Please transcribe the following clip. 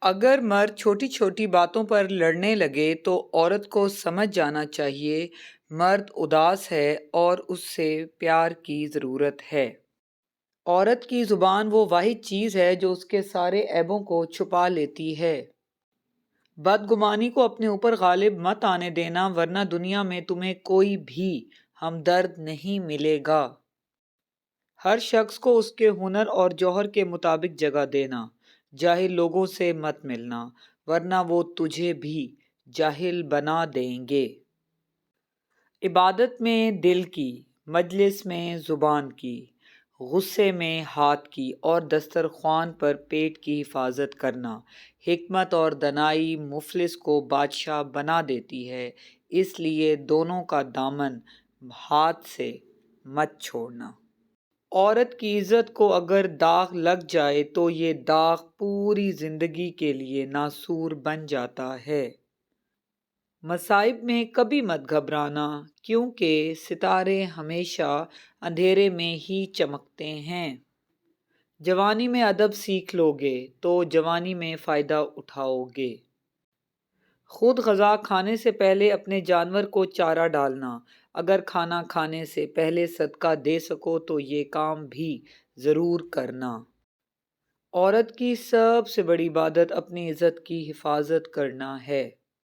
اگر مرد چھوٹی چھوٹی باتوں پر لڑنے لگے تو عورت کو سمجھ جانا چاہیے مرد اداس ہے اور اس سے پیار کی ضرورت ہے۔ عورت کی زبان وہ واحد چیز ہے جو اس کے سارے عیبوں کو چھپا لیتی ہے۔ بدگمانی کو اپنے اوپر غالب مت آنے دینا ورنہ دنیا میں تمہیں کوئی بھی ہمدرد نہیں ملے گا۔ ہر شخص کو اس کے ہنر اور جوہر کے مطابق جگہ دینا۔ جاہل لوگوں سے مت ملنا ورنہ وہ تجھے بھی جاہل بنا دیں گے۔ عبادت میں دل کی، مجلس میں زبان کی، غصے میں ہاتھ کی اور دسترخوان پر پیٹ کی حفاظت کرنا۔ حکمت اور دانائی مفلس کو بادشاہ بنا دیتی ہے، اس لیے دونوں کا دامن ہاتھ سے مت چھوڑنا۔ عورت کی عزت کو اگر داغ لگ جائے تو یہ داغ پوری زندگی کے لیے ناسور بن جاتا ہے۔ مصائب میں کبھی مت گھبرانا کیونکہ ستارے ہمیشہ اندھیرے میں ہی چمکتے ہیں۔ جوانی میں ادب سیکھ لو گے تو جوانی میں فائدہ اٹھاؤ گے۔ خود غذا کھانے سے پہلے اپنے جانور کو چارہ ڈالنا۔ اگر کھانا کھانے سے پہلے صدقہ دے سکو تو یہ کام بھی ضرور کرنا۔ عورت کی سب سے بڑی عبادت اپنی عزت کی حفاظت کرنا ہے۔